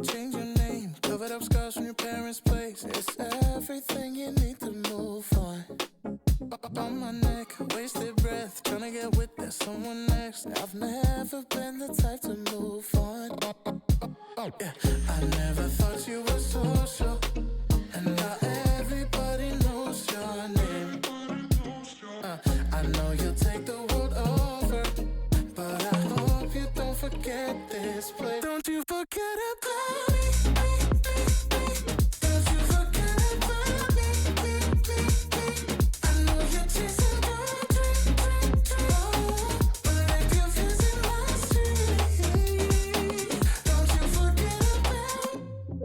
change your name. Covered up scars from your parents' place. It's everything you need to move on. On my neck, wasted breath, trying to get with that someone next. I've never been the type to move on. Yeah, I never thought you were social, and now everybody knows your name. I know you'll take the world over, but I hope you don't forget this place. Don't you forget about me. Don't you forget about me. I know you're chasing your dream, but if you're facing my street, don't you forget about me.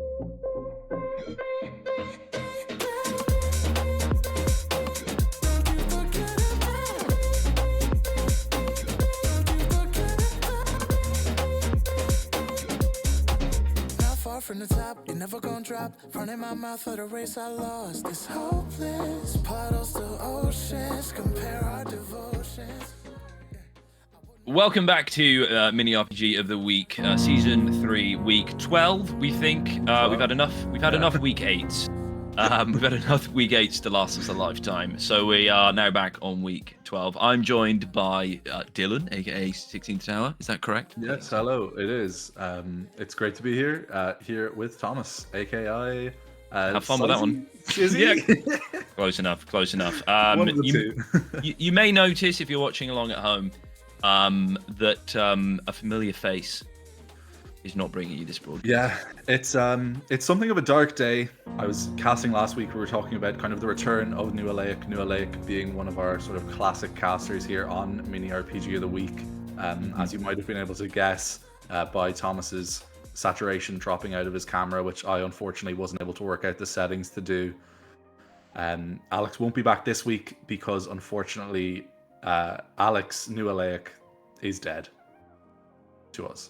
From the top, you're never gonna drop. Running my mouth for the race I lost. It's hopeless, puddles to oceans. Compare our devotions. Welcome back to Mini RPG of the Week, Season 3, Week 12. We think we've had enough. We've had enough Week 8s. We've had enough Week 8s to last us a lifetime. So we are now back on Week 12. I'm joined by Dylan, aka 16th Tower. Is that correct? Yes, hello. It is. It's great to be here. Here with Thomas, aka. Have fun with that one. Yeah. Close enough. Close enough. One of the two. you may notice if you're watching along at home that a familiar face is not bringing you this broadcast. Yeah, it's something of a dark day. I was casting last week. We were talking about kind of the return of New Alaic. New Alaic being one of our sort of classic casters here on Mini RPG of the Week. As you might have been able to guess by Thomas's saturation dropping out of his camera, which I unfortunately wasn't able to work out the settings to do. Alex won't be back this week because unfortunately Alex New Alaic is dead to us.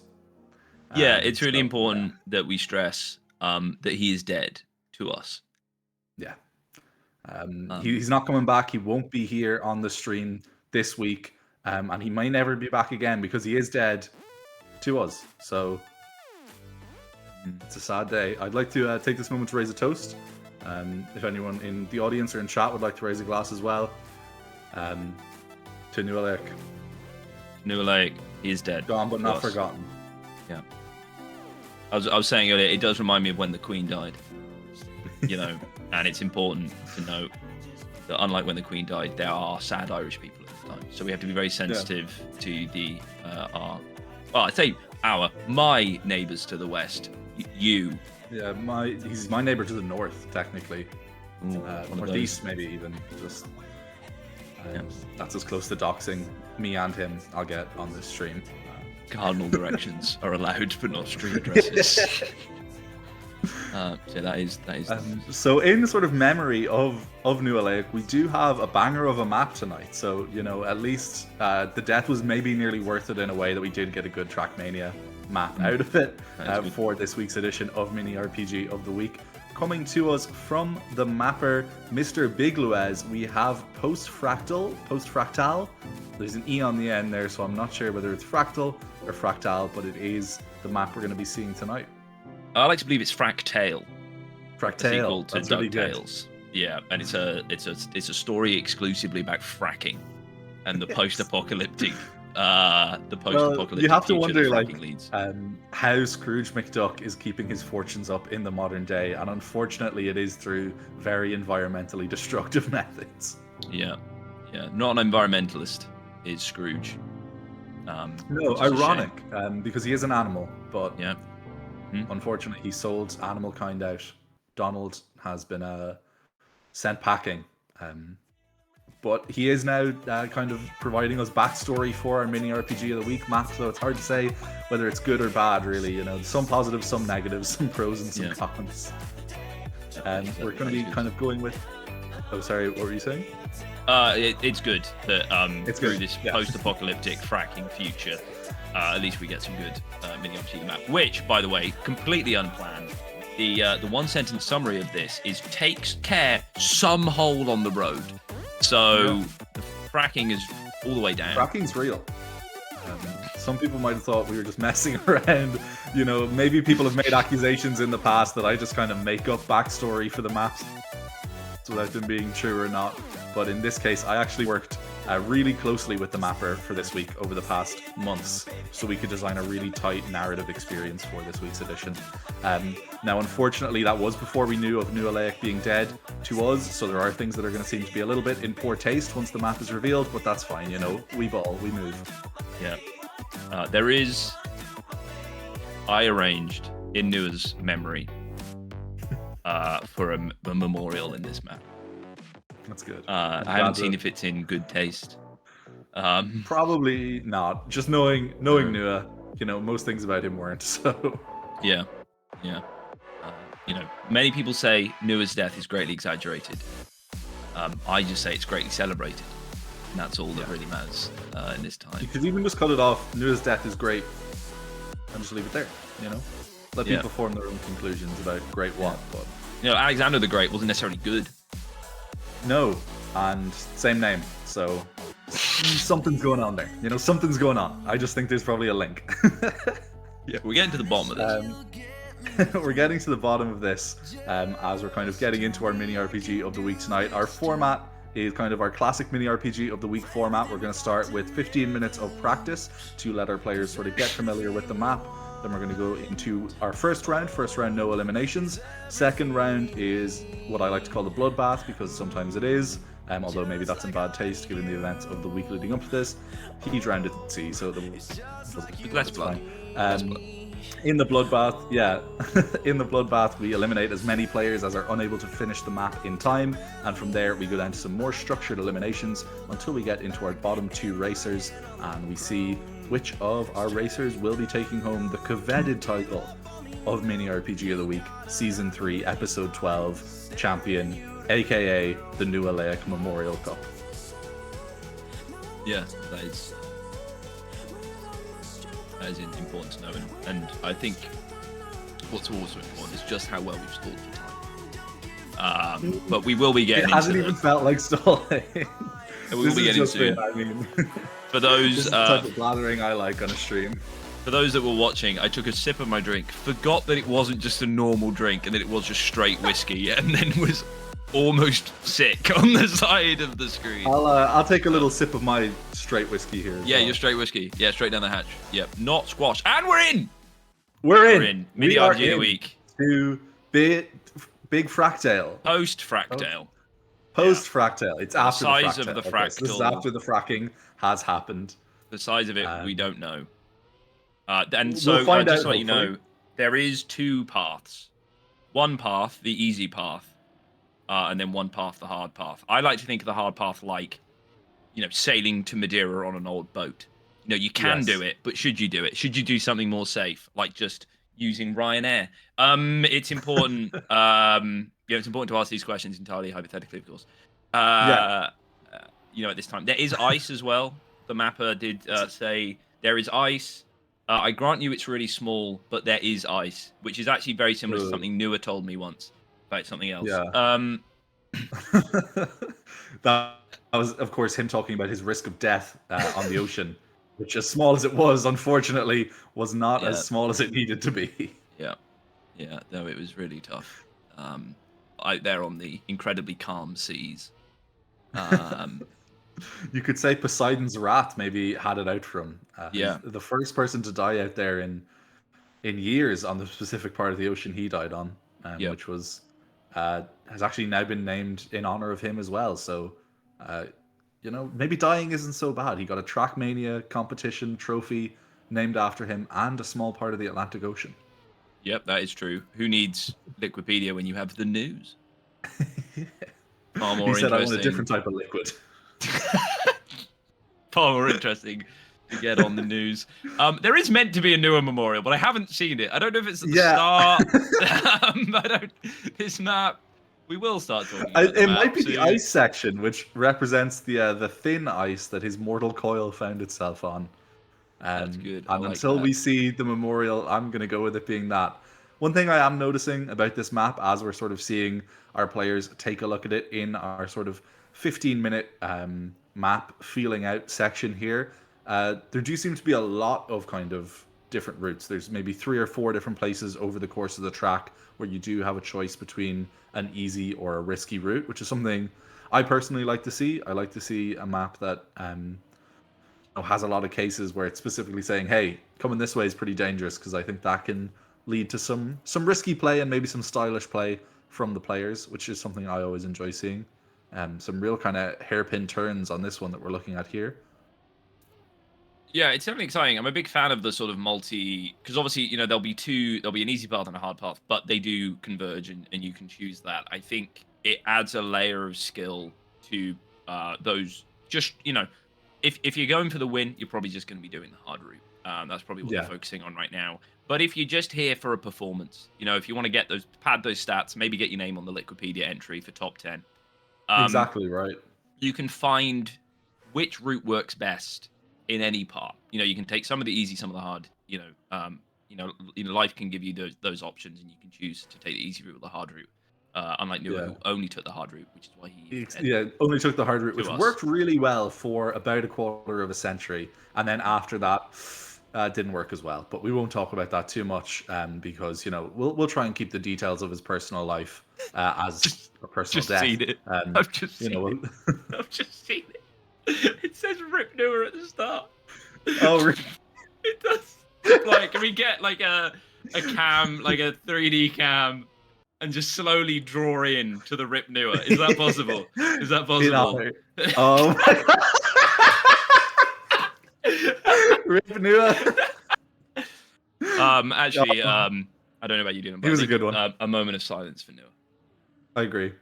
Yeah, it's really important that we stress that he is dead to us. Yeah. He's not coming back. He won't be here on the stream this week. And he may never be back again because he is dead to us. So it's a sad day. I'd like to take this moment to raise a toast. If anyone in the audience or in chat would like to raise a glass as well. To New Alaic. New Alaic, he is dead. Gone but not forgotten. Yeah. I was saying earlier, it does remind me of when the Queen died. You know, and it's important to note that unlike when the Queen died, there are sad Irish people at the time. So we have to be very sensitive to the my neighbours to the west. You. Yeah, he's my neighbour to the north, technically. Northeast, maybe even. Just that's as close to doxing me and him I'll get on this stream. Cardinal directions are allowed, but not street addresses. So that is. So in sort of memory of New Alaic, we do have a banger of a map tonight. So at least the death was maybe nearly worth it in a way that we did get a good Trackmania map out of it for this week's edition of Mini RPG of the Week. Coming to us from the mapper, Mr. Bigluez, we have Postfractal. There's an E on the end there, so I'm not sure whether it's fractal or fractal, but it is the map we're going to be seeing tonight. I like to believe it's Fractale. Fractale, to DuckTales. Yeah, and it's a story exclusively about fracking and the post-apocalyptic. You have to wonder, how Scrooge McDuck is keeping his fortunes up in the modern day, and unfortunately, it is through very environmentally destructive methods. Yeah, not an environmentalist is Scrooge. No, ironic, because he is an animal, but yeah. Unfortunately, he sold animal kind out. Donald has been sent packing. But he is now kind of providing us backstory for our Mini RPG of the Week map, so it's hard to say whether it's good or bad, really. Some positives, some negatives, some pros and some cons. We're going to be kind of going with... Oh, sorry, what were you saying? It's good that it's through good. this post-apocalyptic fracking future, at least we get some good Mini RPG map, which, by the way, completely unplanned. The one-sentence summary of this is takes care some hole on the road. So the fracking is all the way down. Fracking's real. some people might have thought we were just messing around. You know, maybe people have made accusations in the past that I just kind of make up backstory for the maps without them being true or not. But in this case, I actually worked really closely with the mapper for this week over the past months, so we could design a really tight narrative experience for this week's edition. Now, unfortunately, that was before we knew of New Alaic being dead to us, so there are things that are going to seem to be a little bit in poor taste once the map is revealed, but that's fine, you know, we ball, we move. Yeah. I arranged in Nua's memory for a memorial in this map. That's good. I haven't seen if it's in good taste. Probably not. Just knowing Nua, you know, most things about him weren't. So yeah. You know, many people say Nua's death is greatly exaggerated. I just say it's greatly celebrated, and that's all that really matters in this time. You could even just cut it off. Nua's death is great, and just leave it there. You know, let people form their own conclusions about great what. But you know, Alexander the Great wasn't necessarily good. No, and same name, so something's going on there. You know, something's going on. I just think there's probably a link. Yeah, we're getting to the bottom of this. We're getting to the bottom of this as we're kind of getting into our mini RPG of the week tonight. Our format is kind of our classic mini RPG of the week format. We're going to start with 15 minutes of practice to let our players sort of get familiar with the map. Then we're going to go into our first round. First round, no eliminations. Second round is what I like to call the bloodbath, because sometimes it is, although maybe that's in bad taste given the events of the week leading up to this. He's round at sea, so Less blood. In the bloodbath, in the bloodbath, we eliminate as many players as are unable to finish the map in time, and from there we go down to some more structured eliminations until we get into our bottom two racers, and we see which of our racers will be taking home the coveted title of Mini RPG of the Week, Season 3, Episode 12, Champion, aka the New Alaic Memorial Cup. Yeah, that is important to know, and I think what's also important is just how well we've stalled for time. But we will be getting. It hasn't even felt like stalling. We will be getting soon. I mean, for those this is the type of blathering I like on a stream. For those that were watching, I took a sip of my drink, forgot that it wasn't just a normal drink, and that it was just straight whiskey, and then was almost sick on the side of the screen. I'll take a little sip of my straight whiskey here. Yeah, your straight whiskey. Yeah, straight down the hatch. Yep, not squash. And we're in! We're in. Mini RPG of the week. To big Fractale. Post-Fractale. Post-Fractale. It's after the size of the fractal. So this is after the fracking has happened. The size of it, we don't know. And We'll so, find just out, to let you know, there is two paths. One path, the easy path, and then one path, the hard path. I like to think of the hard path like, you know, sailing to Madeira on an old boat. You know, you can do it, but should you do it? Should you do something more safe, like just using Ryanair? It's important. It's important to ask these questions entirely hypothetically, of course. You know, at this time, there is ice as well. The mapper did say there is ice. I grant you it's really small, but there is ice, which is actually very similar to something Nua told me once about something else. Yeah. That was, of course, him talking about his risk of death on the ocean, which, as small as it was, unfortunately, was not as small as it needed to be. Yeah. No, it was really tough. Out there on the incredibly calm seas. You could say Poseidon's wrath maybe had it out for him. The first person to die out there in years on the specific part of the ocean he died on, which was has actually now been named in honor of him as well. So, you know, maybe dying isn't so bad. He got a Trackmania competition trophy named after him and a small part of the Atlantic Ocean. Yep, that is true. Who needs Liquipedia when you have the news? Far more he said, interesting. I want a different type of liquid. Far more interesting to get on the news. There is meant to be a newer memorial, but I haven't seen it. I don't know if it's at the start. This map, we will start talking about it might be soon. The ice section, which represents the thin ice that his mortal coil found itself on. That's good. And until we see the memorial, I'm going to go with it being that. One thing I am noticing about this map, as we're sort of seeing our players take a look at it in our sort of 15-minute map feeling out section here, there do seem to be a lot of kind of different routes. There's maybe 3 or 4 different places over the course of the track where you do have a choice between an easy or a risky route, which is something I personally like to see. I like to see a map that has a lot of cases where it's specifically saying, "Hey, coming this way is pretty dangerous," because I think that can lead to some risky play and maybe some stylish play from the players, which is something I always enjoy seeing. Some real kind of hairpin turns on this one that we're looking at here. Yeah, it's definitely exciting. I'm a big fan of the sort of multi, because obviously, there'll be an easy path and a hard path, but they do converge, and you can choose that. I think it adds a layer of skill to those. Just if you're going for the win, you're probably just going to be doing the hard route. That's probably what they're focusing on right now. But if you're just here for a performance, if you want to get pad those stats, maybe get your name on the Wikipedia entry for top 10. Exactly right. You can find which route works best in any part. You can take some of the easy, some of the hard. Life can give you those options, and you can choose to take the easy route or the hard route. Unlike Nua, who only took the hard route, which is why he only took the hard route, which worked really well for about a quarter of a century, and then after that, didn't work as well. But we won't talk about that too much, because we'll try and keep the details of his personal life as a personal death. Seen it. I've just seen it. I've just seen it. It says Rip Newer at the start. Oh, it does. Can we get like a cam, like a 3D cam, and just slowly draw in to the Rip Newer? Is that possible? Is that possible? Oh my God. Rip Newer. Actually, I don't know about you, Dylan, but it was a good one. A moment of silence for Newer. I agree.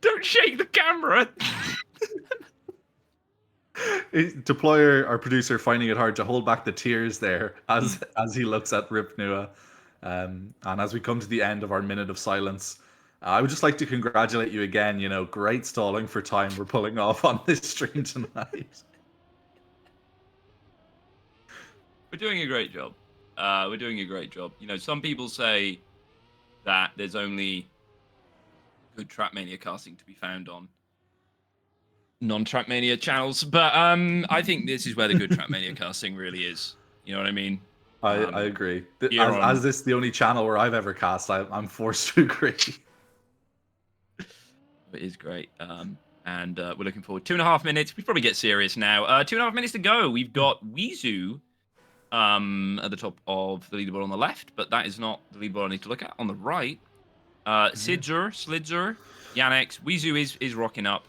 Don't shake the camera. Deployer, our producer, finding it hard to hold back the tears there as he looks at Rip Nua. And as we come to the end of our minute of silence, I would just like to congratulate you again. Great stalling for time we're pulling off on this stream tonight. We're doing a great job. We're doing a great job. Some people say that there's only good Trackmania casting to be found on non-Trackmania channels, but I think this is where the good Trackmania casting really is. You know what I mean? I agree. As this is the only channel where I've ever cast, I'm forced to agree. It is great. And we're looking forward. 2.5 minutes. We probably get serious now. 2.5 minutes to go. We've got Weezu at the top of the leaderboard on the left, but that is not the leaderboard I need to look at. On the right, Slidzer, Yannex, Weezu is rocking up.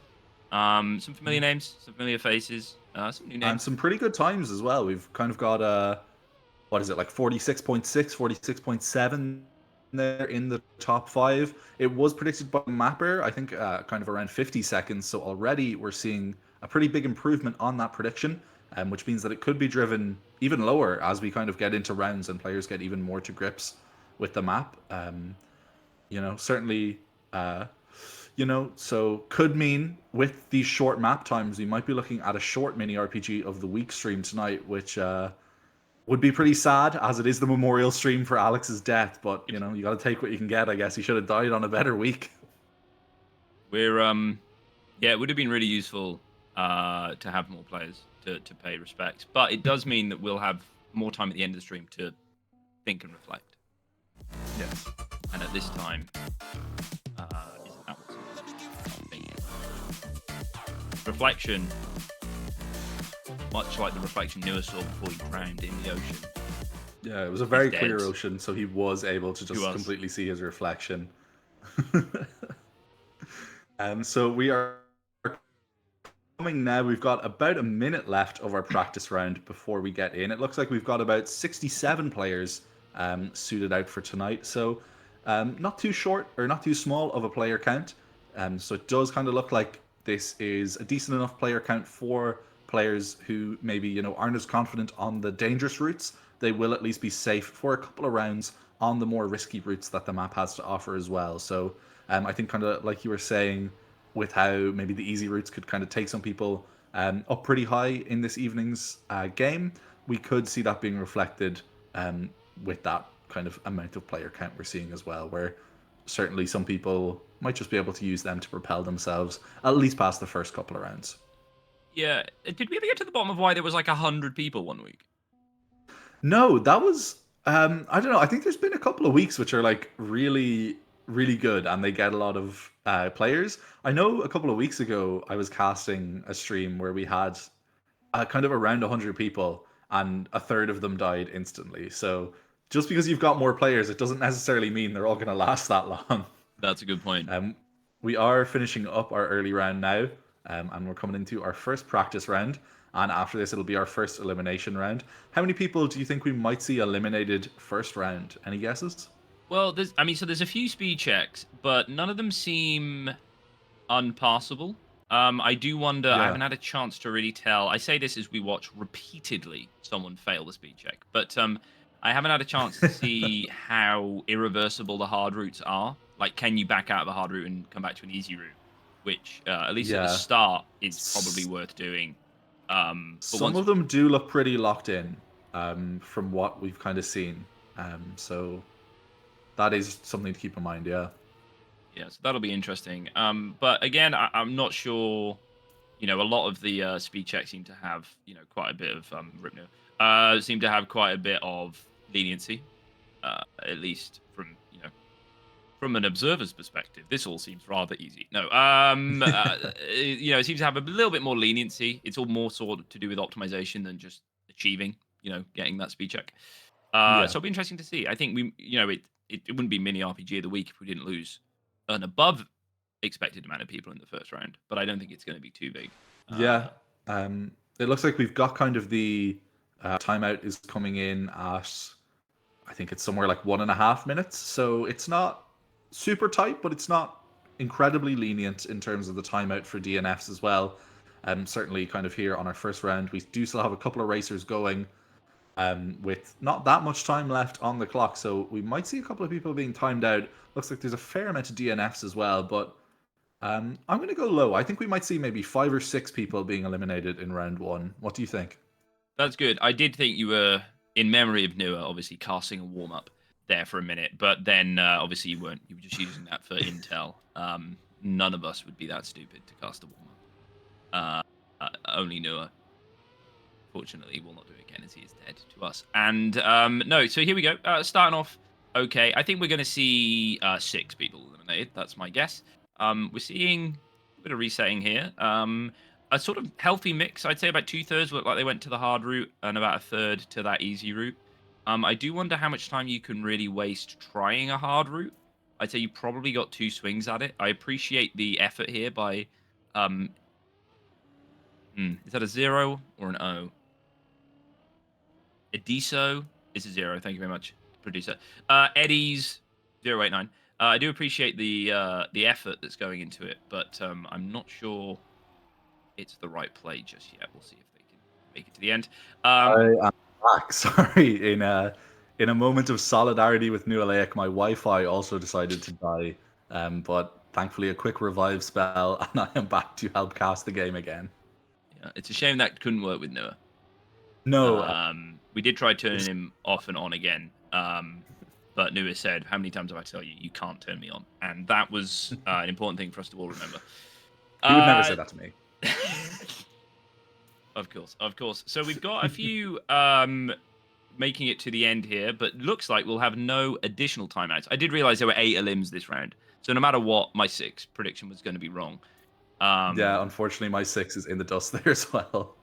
Some familiar names, some familiar faces, some new names. And some pretty good times as well. We've kind of got what is it, like 46.6, 46.7 there in the top 5. It was predicted by Mapper, I think kind of around 50 seconds. So already we're seeing a pretty big improvement on that prediction, which means that it could be driven even lower as we kind of get into rounds and players get even more to grips with the map. Certainly, so could mean with these short map times, we might be looking at a short mini RPG of the week stream tonight, which would be pretty sad as it is the memorial stream for Alex's death. But, you got to take what you can get, I guess. He should have died on a better week. We're, it would have been really useful to have more players to pay respects. But it does mean that we'll have more time at the end of the stream to think and reflect. Yes. And at this time, isn't that what's thinking? Reflection, much like the reflection Noah saw before he drowned in the ocean. Yeah, it was a very clear ocean, so he was able to just completely see his reflection. So we are coming now. We've got about a minute left of our practice round before we get in. It looks like we've got about 67 players suited out for tonight. So not too short or not too small of a player count. So it does kind of look like this is a decent enough player count for players who maybe aren't as confident on the dangerous routes. They will at least be safe for a couple of rounds on the more risky routes that the map has to offer as well. So I think kind of like you were saying, with how maybe the easy routes could kind of take some people up pretty high in this evening's game, we could see that being reflected with that kind of amount of player count we're seeing as well, where certainly some people might just be able to use them to propel themselves at least past the first couple of rounds. Yeah. Did we ever get to the bottom of why there was like 100 people one week? No, that was I don't know. I think there's been a couple of weeks which are like really, really good, and they get a lot of players. I know a couple of weeks ago I was casting a stream where we had kind of around 100 people, and a third of them died instantly. So just because you've got more players, it doesn't necessarily mean they're all going to last that long. That's a good point. We are finishing up our early round now, and we're coming into our first practice round. And after this, it'll be our first elimination round. How many people do you think we might see eliminated first round? Any guesses? Well, there's a few speed checks, but none of them seem unpassable. I do wonder. I Yeah. haven't had a chance to really tell. I say this as we watch repeatedly someone fail the speed check, but I haven't had a chance to see how irreversible the hard routes are. Like, can you back out of a hard route and come back to an easy route? Which, at least at the Yeah. start, is probably worth doing. But Some of them do look pretty locked in, from what we've kind of seen. So that is something to keep in mind. Yeah. Yeah, so that'll be interesting. But again, I'm not sure. A lot of the speed checks seem to have, quite a bit of seem to have quite a bit of leniency, at least from an observer's perspective. This all seems rather easy. No, it seems to have a little bit more leniency. It's all more sort of to do with optimization than just achieving, getting that speed check. Yeah. So it'll be interesting to see. I think it wouldn't be mini RPG of the week if we didn't lose an above expected amount of people in the first round, but I don't think it's going to be too big. Yeah. It looks like we've got kind of the timeout is coming in at, I think it's somewhere like 1.5 minutes. So it's not super tight, but it's not incredibly lenient in terms of the timeout for DNFs as well. Certainly kind of here on our first round, we do still have a couple of racers going, with not that much time left on the clock. So we might see a couple of people being timed out. Looks like there's a fair amount of DNFs as well, but I'm going to go low. I think we might see maybe 5 or 6 people being eliminated in round 1. What do you think? That's good. I did think you were, in memory of Nua, obviously casting a warm up there for a minute, but then obviously you weren't. You were just using that for intel. None of us would be that stupid to cast a warm up. Only Nua, fortunately, will not do it again as he is dead to us. And no, so here we go. Starting off, okay. I think we're going to see 6 people eliminated. That's my guess. We're seeing a bit of resetting here. A sort of healthy mix. I'd say about 2/3 look like they went to the hard route and about 1/3 to that easy route. I do wonder how much time you can really waste trying a hard route. I'd say you probably got 2 swings at it. I appreciate the effort here by... is that a 0 or an O? Ediso is a 0. Thank you very much, producer. Eddie's 089. I do appreciate the effort that's going into it, but I'm not sure it's the right play just yet. We'll see if they can make it to the end. I am back. Sorry, in a moment of solidarity with New Alaic, my Wi-Fi also decided to die. But thankfully, a quick revive spell, and I am back to help cast the game again. Yeah, it's a shame that couldn't work with Noah. No, we did try turning him off and on again. But Noah said, "How many times have I tell you, you can't turn me on?" And that was an important thing for us to all remember. he would never say that to me. Of course. So we've got a few making it to the end here, but looks like we'll have no additional timeouts. I did realize there were 8 elims this round, so no matter what, my 6 prediction was going to be wrong. Yeah, unfortunately, my 6 is in the dust there as well.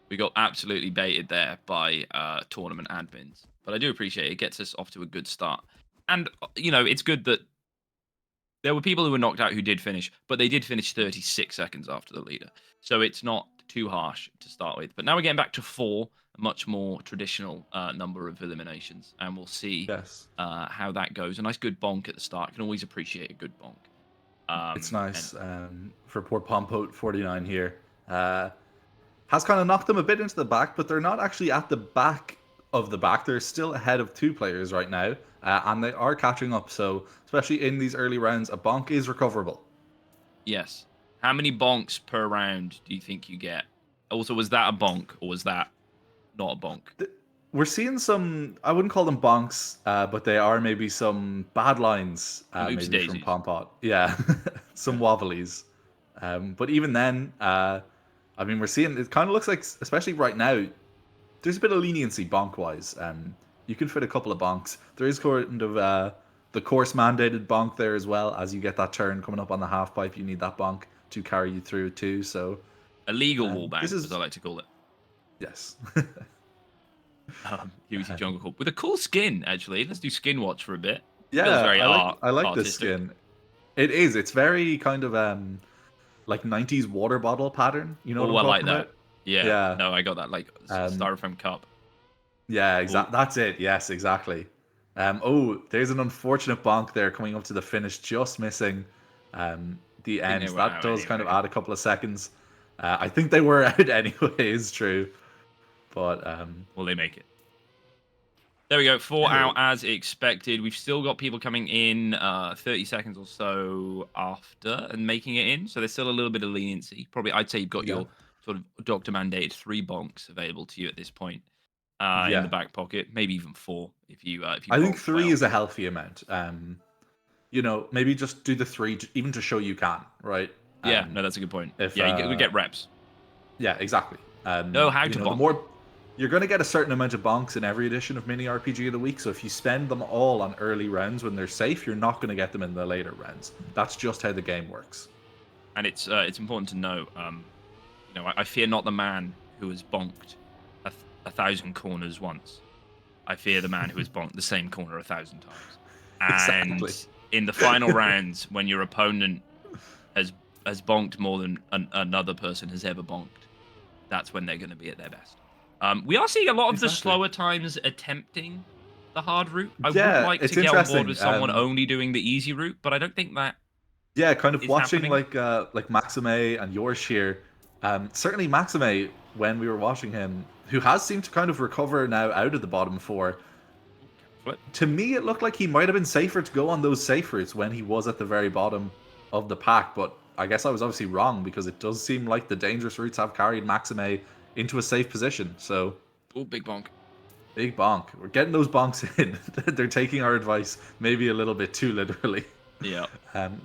We got absolutely baited there by tournament admins, but I do appreciate it. It gets us off to a good start, and it's good that there were people who were knocked out who did finish, but they did finish 36 seconds after the leader. So it's not too harsh to start with. But now we're getting back to 4, a much more traditional number of eliminations. And we'll see how that goes. A nice good bonk at the start. I can always appreciate a good bonk. It's nice. For poor Pompote 49 here. Has kind of knocked them a bit into the back, but they're not actually at the back of the back. They're still ahead of 2 players right now. And they are catching up. So especially in these early rounds, a bonk is recoverable. Yes. How many bonks per round do you think you get? Also, was that a bonk or was that not a bonk? We're seeing some, I wouldn't call them bonks, but they are maybe some bad lines maybe from Pompot. Yeah, some wobblies. But even then, I I mean, we're seeing it kind of looks like, especially right now, there's a bit of leniency bonk wise. You can fit a couple of bonks. There is kind of the course mandated bonk there as well. As you get that turn coming up on the half pipe, you need that bonk to carry you through too. So A legal wall bank, this is as I like to call it. yes. Huey Jungle Corp with a cool skin. Actually, let's do skin watch for a bit. Yeah, Feels very I like this artistic. skin. It is. It's very kind of like 90s water bottle pattern. You know what Oh, I'm I like talking that. about? Yeah. Yeah. No, I got that. Like styrofoam cup. Yeah, exactly. That's it. Yes, exactly. Oh, there's an unfortunate bonk there coming up to the finish, just missing the think they end. were That out does kind of anyway. add a couple of seconds. I think they were out anyway, is true. But Will they make it? There we go. 4 Yeah. out as expected. We've still got people coming in 30 seconds or so after and making it in. So there's still a little bit of leniency. Probably, I'd say you've got Yeah. your sort of doctor mandated 3 bonks available to you at this point in Yeah. the back pocket. Maybe even 4 if you I think bonk 3 well. is a healthy amount. You know, maybe just do the 3 even to show you can, right? Yeah, no, that's a good point. If Yeah, we get reps. Yeah, exactly. Know how you to know, the bonk. more you're going to get a certain amount of bonks in every edition of Mini RPG of the Week. So if you spend them all on early rounds when they're safe, you're not going to get them in the later rounds. That's just how the game works. And it's important to know, you know, I fear not the man who has bonked a 1,000 corners once. I fear the man who has bonked the same corner 1,000 times. And Exactly. in the final rounds, when your opponent has bonked more than another person has ever bonked, that's when they're going to be at their best. We are seeing a lot of the Exactly. slower times attempting the hard route. I would Yeah, like it's to get on board interesting. with someone only doing the easy route, but I don't think that Yeah, kind of is watching happening. like Maxime and yours here. Certainly Maxime, when we were watching him, who has seemed to kind of recover now out of the bottom 4. Flip. To me, it looked like he might have been safer to go on those safe routes when he was at the very bottom of the pack, but I guess I was obviously wrong because it does seem like the dangerous routes have carried Maxime into a safe position. So, Oh, big bonk. big bonk. We're getting those bonks in. They're taking our advice maybe a little bit too literally. Yeah.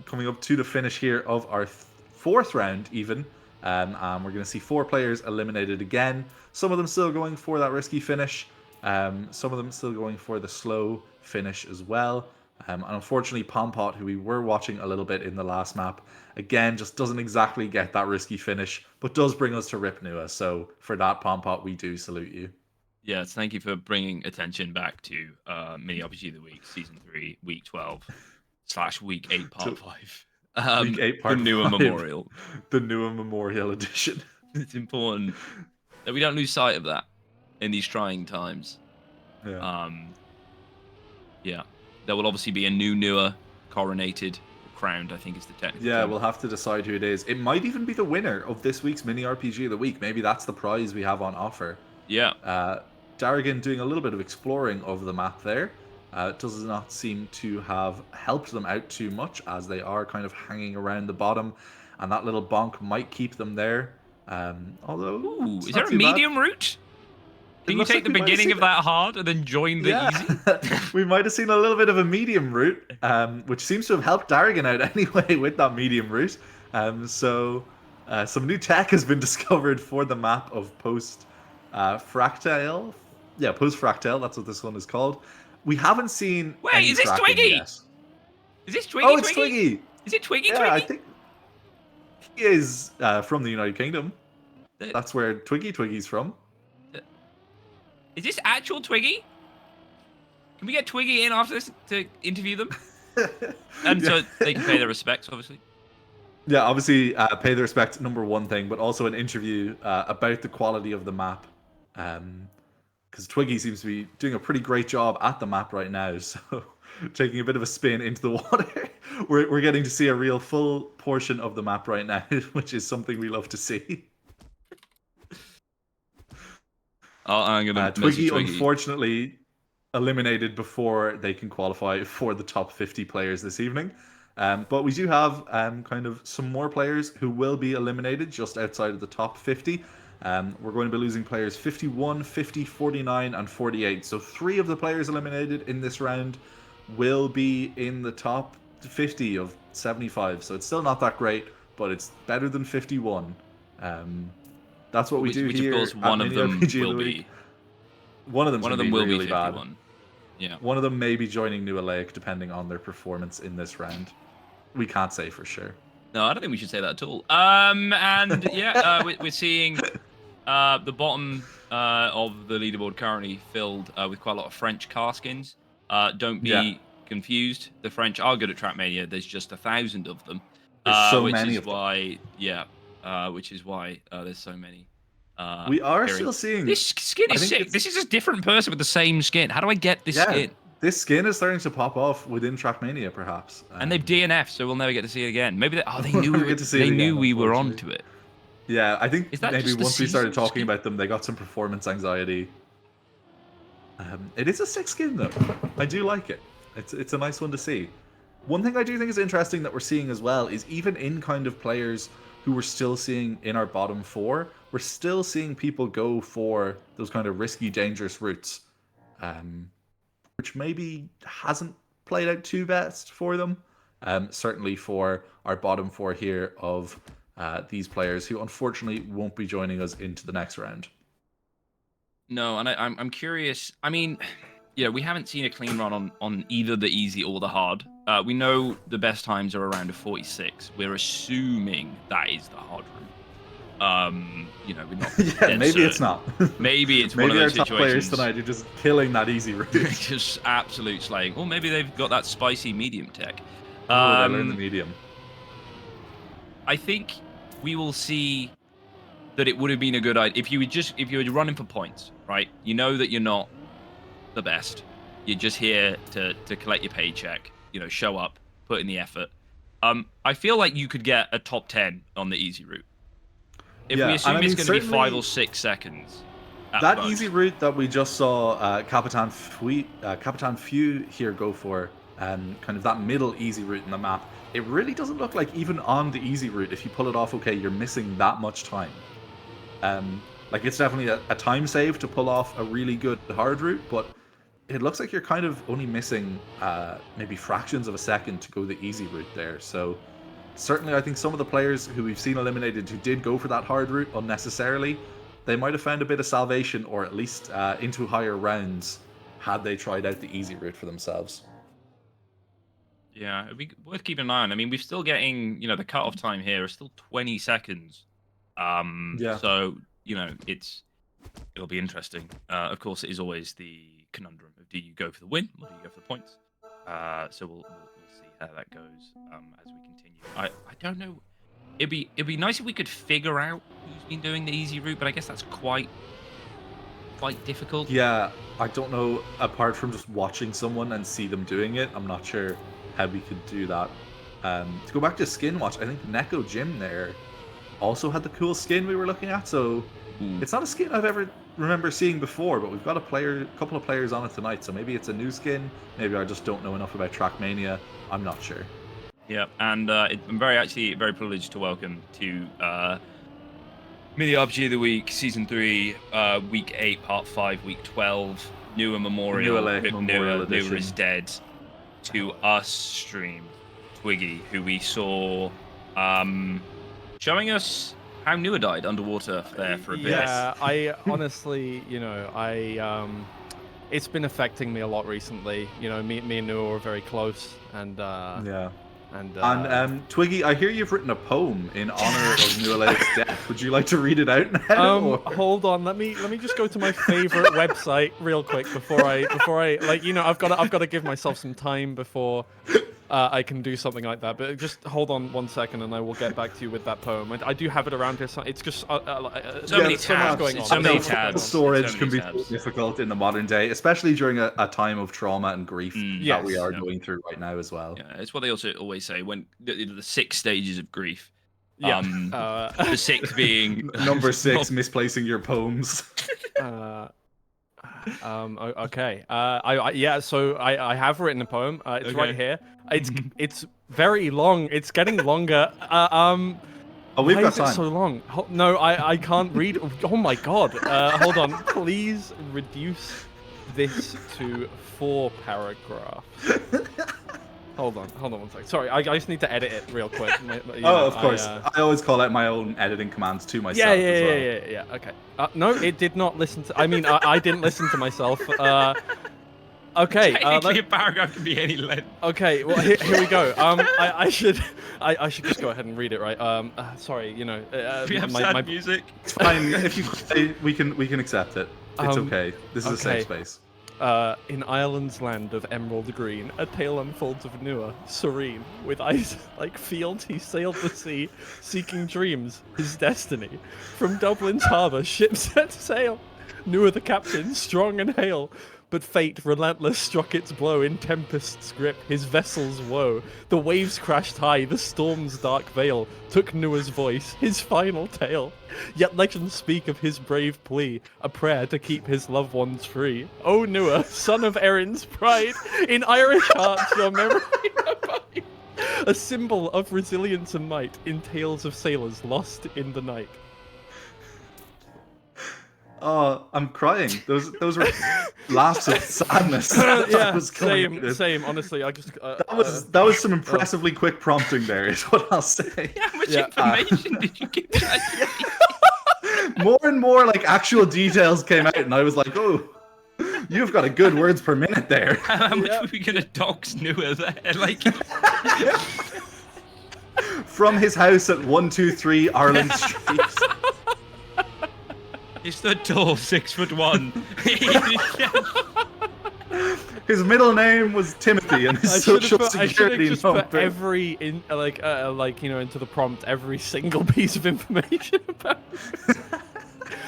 Coming up to the finish here of our 4th round, even. And we're going to see 4 players eliminated again. Some of them still going for that risky finish. Some of them still going for the slow finish as well. And unfortunately, Pompot, who we were watching a little bit in the last map, again, just doesn't exactly get that risky finish, but does bring us to Rip Nua. So for that, Pompot, we do salute you. Yes, thank you for bringing attention back to Mini RPG of the Week, Season 3, Week 12/Week 8, Part 5. Week 8, Part the Nua 5. Memorial. The Nua Memorial Edition. It's important that we don't lose sight of that in these trying times. Yeah. Yeah. There will obviously be a new Nua coronated, crowned, I think is the technical Yeah, term. we'll have to decide who it is. It might even be the winner of this week's Mini RPG of the Week. Maybe that's the prize we have on offer. Yeah. Darrigan doing a little bit of exploring of the map there. Does not seem to have helped them out too much as they are kind of hanging around the bottom, and that little bonk might keep them there. Although, Ooh, it's is not there a too bad. medium route? It Can you looks take like the we might have beginning seen of that hard and then join the easy? we might have seen a little bit of a medium route, which seems to have helped Darrigan out anyway with that medium route. So some new tech has been discovered for the map of Post Fractale. Yeah, Post Fractale, that's what this one is called. We haven't seen Wait, any is this tracking Twiggy? yet. Is this Twiggy? Oh, it's Twiggy! Is it Twiggy? Yeah, I think he is from the United Kingdom. That's where Twiggy's from. Is this actual Twiggy? Can we get Twiggy in after this to interview them? And so they can pay their respects, obviously. Yeah, obviously pay the respect, number one thing, but also an interview about the quality of the map. Because Twiggy seems to be doing a pretty great job at the map right now, so taking a bit of a spin into the water. We're getting to see a real full portion of the map right now, which is something we love to see. I'm gonna Twiggy, unfortunately, eliminated before they can qualify for the top 50 players this evening. But we do have kind of some more players who will be eliminated just outside of the top 50. We're going to be losing players 51, 50, 49, and 48. So 3 of the players eliminated in this round will be in the top 50 of 75. So it's still not that great, but it's better than 51. That's what we do which here. of course at one of Mini them RPG of will the be. Week. One of them will really be bad. 51. Yeah. One of them may be joining New Alaic depending on their performance in this round. We can't say for sure. No, I don't think we should say that at all. And yeah, we're seeing the bottom of the leaderboard currently filled with quite a lot of French car skins. Don't be confused. The French are good at Trackmania. There's just 1,000 of them. There's so which many is of them. why, which is why there's so many. We are appearing. still seeing... This skin is sick. This is a different person with the same skin. How do I get this skin? This skin is starting to pop off within Trackmania, perhaps. And they've DNF, so we'll never get to see it again. Maybe they knew we were onto it. Yeah, I think maybe once we started talking skin? about them, they got some performance anxiety. It is a sick skin, though. I do like it. It's a nice one to see. One thing I do think is interesting that we're seeing as well is even in kind of players who we're still seeing in our bottom 4, we're still seeing people go for those kind of risky, dangerous routes. Which maybe hasn't played out too best for them. Certainly for our bottom 4 here of these players who unfortunately won't be joining us into the next round. No, and I'm curious. I mean, we haven't seen a clean run on either the easy or the hard. We know the best times are around a 46. We're assuming that is the hard route. We're not. Maybe it's not. Maybe it's maybe one of those our top players situations. tonight are just killing that easy route. Just absolute slaying. Or maybe they've got that spicy medium tech. They learn the medium. I think we will see that it would have been a good idea if you were running for points, right? You know that you're not the best. You're just here to collect your paycheck. Show up, put in the effort. I feel like you could get a top 10 on the easy route. If we assume it's going to be 5 or 6 seconds. That easy route that we just saw Capitan Few here go for, kind of that middle easy route in the map, it really doesn't look like even on the easy route, if you pull it off okay, you're missing that much time. It's definitely a time save to pull off a really good hard route, but it looks like you're kind of only missing maybe fractions of a second to go the easy route there. So certainly I think some of the players who we've seen eliminated who did go for that hard route unnecessarily, they might have found a bit of salvation, or at least into higher rounds, had they tried out the easy route for themselves. Yeah, it'd be worth keeping an eye on. I mean, we're still getting, the cutoff time here is still 20 seconds. So, it'll be interesting. Of course, it is always the conundrum of do you go for the win or do you go for the points? So we'll see how that goes as we continue. I don't know. It'd be nice if we could figure out who's been doing the easy route, but I guess that's quite difficult. Yeah, I don't know. Apart from just watching someone and see them doing it, I'm not sure how we could do that. To go back to skin watch, I think Neko Jim there also had the cool skin we were looking at. So it's not a skin I've ever remember seeing before, but we've got a couple of players on it tonight. So maybe it's a new skin. Maybe I just don't know enough about Trackmania. I'm not sure. Yeah, and I'm very privileged to welcome to Mini RPG of the Week, Season 3, Week 8, Part 5, Week 12, Newer Memorial, Memorial Edition. Newer is Dead, to us stream Twiggy, who we saw showing us how Newer died underwater there for a bit. Yeah, I honestly, it's been affecting me a lot recently. Me and Newer were very close, and yeah. And Twiggy, I hear you've written a poem in honor of New Alaic's death. Would you like to read it out now? Hold on, let me just go to my favorite website real quick before I I've got to give myself some time before I can do something like that. But just hold on 1 second, and I will get back to you with that poem. I do have it around here. So it's just so many tabs. Going on. So many tabs. Storage can be difficult in the modern day, especially during a time of trauma and grief that we are going through right now as well. Yeah, it's what they also always say when the 6 stages of grief. Yeah. The 6th being number 6, misplacing your poems. Okay. So I have written a poem. It's right here. It's very long. It's getting longer. We've got time. It so long? No, I can't read. Oh my god. Hold on. Please reduce this to 4 paragraphs. Hold on 1 second. Sorry, I just need to edit it real quick. Of course. I always call out my own editing commands to myself as well. Yeah. Okay. No, it did not listen to. I mean, I didn't listen to myself. Okay. Technically, a paragraph can be any length. Okay. Well, here we go. I should just go ahead and read it, right? Sorry. You know. We have sad music. It's fine. If you play, we can accept it. It's okay. This is a safe space. In Ireland's land of emerald green, a tale unfolds of Nua, serene. With eyes like fields, he sailed the sea, seeking dreams, his destiny. From Dublin's harbour, ships set sail. Nua the captain, strong and hale. But fate, relentless, struck its blow in tempest's grip, his vessel's woe. The waves crashed high, the storm's dark veil took Nua's voice, his final tale. Yet legends speak of his brave plea, a prayer to keep his loved ones free. O Nua, son of Erin's pride, in Irish hearts your memory abide. A symbol of resilience and might in tales of sailors lost in the night. Oh, I'm crying. Those were laughs of sadness. Yeah, same. Honestly, I just that was some impressively quick prompting there. Is what I'll say. How much information did you give that? More and more like actual details came out, and I was like, oh, you've got a good words per minute there. How much are we gonna dox Nua there? Like. From his house at 123 Ireland Street. He stood tall, 6'1". His middle name was Timothy, and his social security number. Put every into the prompt every single piece of information about.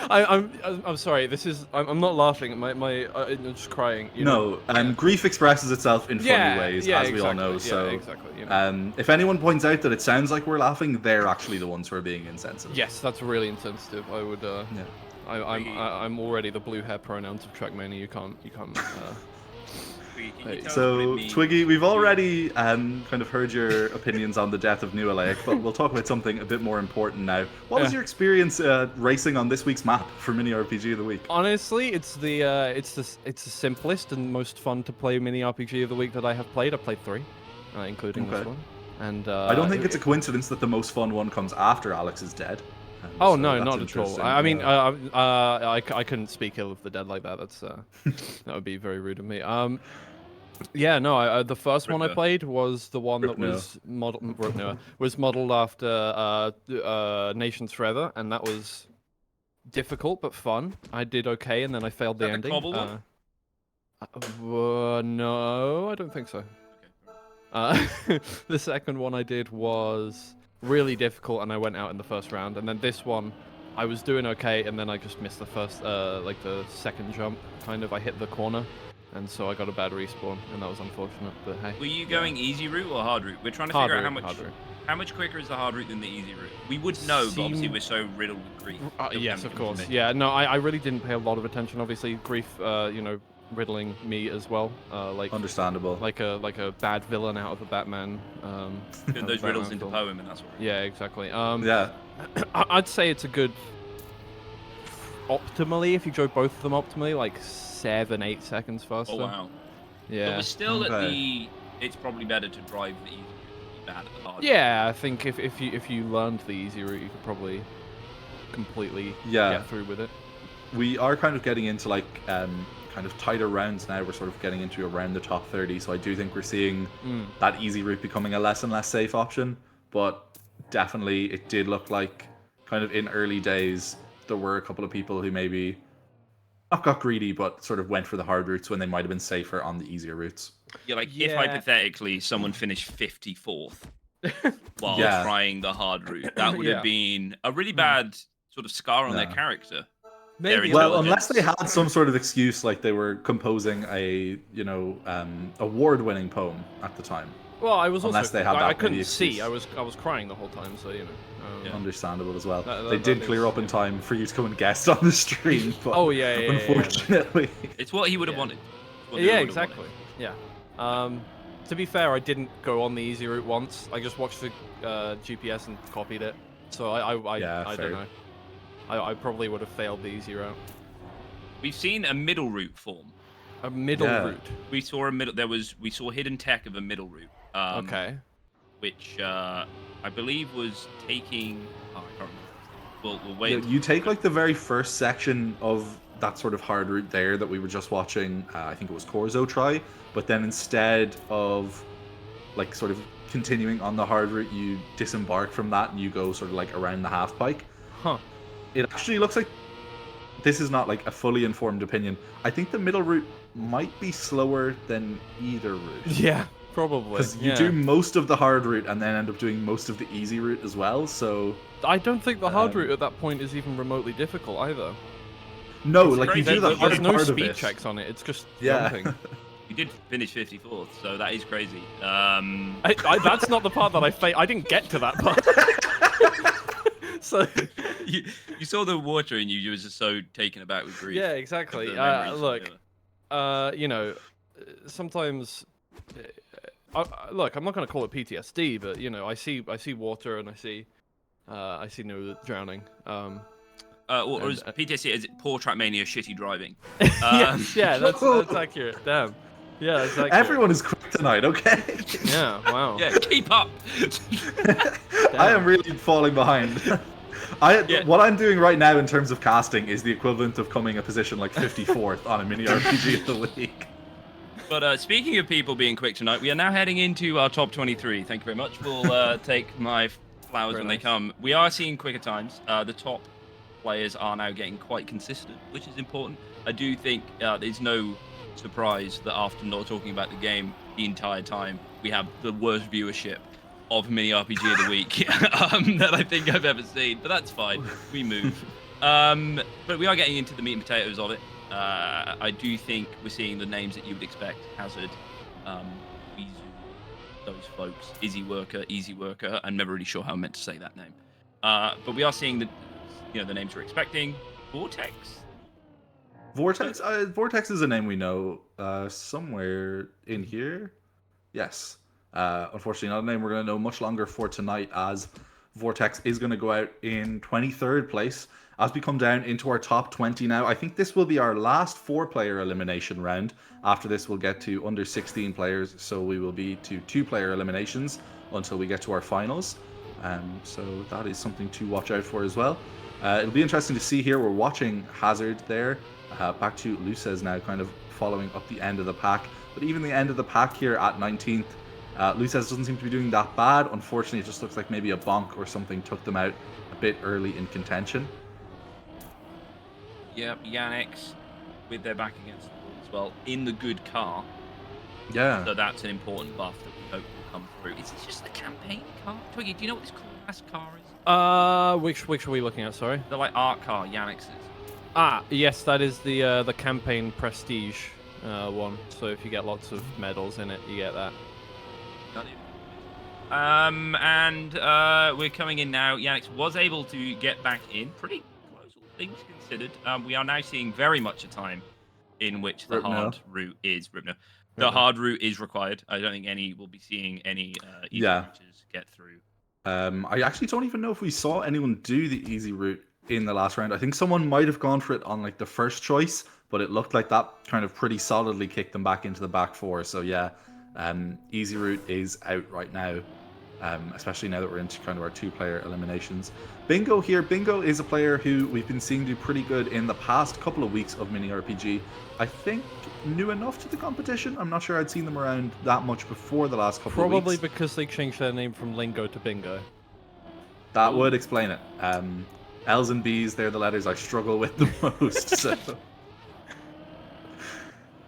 I'm sorry. I'm not laughing. I'm just crying. Grief expresses itself in funny ways, as we all know. So exactly. If anyone points out that it sounds like we're laughing, they're actually the ones who are being insensitive. Yes, that's really insensitive. I would. I'm already the blue hair pronouns of Trackmania. You can't. So Twiggy, we've already kind of heard your opinions on the death of New Alaic, but we'll talk about something a bit more important now. What was your experience racing on this week's map for Mini RPG of the Week? Honestly, it's the simplest and most fun to play Mini RPG of the Week that I have played. I played 3, including this one. And I don't think it's a coincidence that the most fun one comes after Alex is dead. Oh no, not at all. I mean, I couldn't speak ill of the dead like that. That's that would be very rude of me. The first one I played was the one that was modeled after Nations Forever, and that was difficult but fun. I did okay, and then I failed the ending. No, I don't think so. The second one I did was really difficult, and I went out in the first round. And then this one, I was doing okay, and then I just missed the first, the second jump. Kind of, I hit the corner, and so I got a bad respawn, and that was unfortunate. But hey. Were you going easy route or hard route? We're trying to figure out how much quicker is the hard route than the easy route. We would know, but obviously we're so riddled with grief. Yes, of course. Yeah, no, I really didn't pay a lot of attention. Obviously, grief, riddling me as well. Understandable. Like a bad villain out of a Batman. Turn those riddles into poem, and that's what. Yeah, exactly. Yeah. I'd say it's a good. Optimally, if you drove both of them optimally, like 7-8 seconds faster. Oh wow. Yeah. But we're still at the. It's probably better to drive the easy route than bad at the hard route. Yeah, I think if you learned the easy route, you could probably completely get through with it. We are kind of getting into kind of tighter rounds now. We're sort of getting into around the top 30, so I do think we're seeing that easy route becoming a less and less safe option. But definitely, it did look like kind of in early days there were a couple of people who maybe not got greedy, but sort of went for the hard routes when they might have been safer on the easier routes. Yeah, if hypothetically someone finished 54th while trying the hard route, that would have been a really bad sort of scar on their character. Maybe. Well, unless they had some sort of excuse, like they were composing a award-winning poem at the time. Well, I was unless also. They had I that couldn't see. I was crying the whole time, so Understandable as well. They did clear up in time for you to come and guest on the stream. But unfortunately, it's what he would have wanted. Yeah, exactly. Yeah. To be fair, I didn't go on the easy route once. I just watched the GPS and copied it. So I don't know. I probably would have failed the easy route. We've seen a middle route form. A middle route. We saw a middle. We saw hidden tech of a middle route. Okay. Which I believe was taking. Oh, I can't remember. We'll wait. You take like the very first section of that sort of hard route there that we were just watching. I think it was Corzo try, but then instead of like sort of continuing on the hard route, you disembark from that and you go sort of like around the half pike. Huh. It actually looks like this is not like a fully informed opinion. I think the middle route might be slower than either route. Yeah, probably. Because you do most of the hard route and then end up doing most of the easy route as well, so... I don't think the hard route at that point is even remotely difficult either. No, It's like you crazy. do the hard There's no part of speed it. checks on it, it's just Yeah. jumping. You did finish 54th, so that is crazy. That's not the part that I didn't get to that part. So... you saw the water and you were just so taken aback with grief. Yeah, exactly. The memories Look, of you know, sometimes, look, I'm not going to call it PTSD, but you know, I see water and I see no drowning. or is PTSD, is it poor Trackmania, shitty driving? Yeah, that's accurate. Damn. Yeah, that's accurate. Everyone is quick tonight, okay? Yeah. Wow. Yeah, keep up. I am really falling behind. What I'm doing right now in terms of casting is the equivalent of coming a position like 54th on a mini RPG of the week. But speaking of people being quick tonight, we are now heading into our top 23. Thank you very much. We'll take my flowers Very when nice. they come. We are seeing quicker times. The top players are now getting quite consistent, which is important. I do think there's no surprise that after not talking about the game the entire time, we have the worst viewership of mini RPG of the week that I think I've ever seen. But that's fine. We move. But we are getting into the meat and potatoes of it. I do think we're seeing the names that you would expect: Hazard, Weezu, those folks, Easy Worker. I'm never really sure how I meant to say that name. But we are seeing the names we're expecting. Vortex. Vortex is a name we know somewhere in here. Yes. Unfortunately, not a name we're going to know much longer for tonight, as Vortex is going to go out in 23rd place. As we come down into our top 20 now, I think this will be our last 4-player elimination round. After this, we'll get to under 16 players, so we will be to 2-player eliminations until we get to our finals. So that is something to watch out for as well. It'll be interesting to see here. We're watching Hazard there. Back to Lucez now, kind of following up the end of the pack. But even the end of the pack here at 19th, Lucez doesn't seem to be doing that bad. Unfortunately, it just looks like maybe a bonk or something took them out a bit early in contention. Yep, Yannick's with their back against the wall as well, in the good car. Yeah. So that's an important buff that we hope will come through. Is it just the campaign car? Twiggy, do you know what this cool ass car is? Which are we looking at? Sorry. The like art car, Yannick's is. Yes, that is the campaign prestige one. So if you get lots of medals in it, you get that. And we're coming in now. Yannick was able to get back in, pretty close, all things considered. We are now seeing very much a time in which the hard route is The hard route is required. I don't think we'll be seeing any easy routes get through. I actually don't even know if we saw anyone do the easy route in the last round. I think someone might have gone for it on like the first choice, but it looked like that kind of pretty solidly kicked them back into the back 4. So yeah, easy route is out right now, especially now that we're into kind of our 2-player eliminations. Bingo here. Bingo is a player who we've been seeing do pretty good in the past couple of weeks of mini RPG. I think new enough to the competition. I'm not sure I'd seen them around that much before the last couple of weeks. Probably because they changed their name from Lingo to Bingo. That would explain it. L's and B's, they're the letters I struggle with the most. So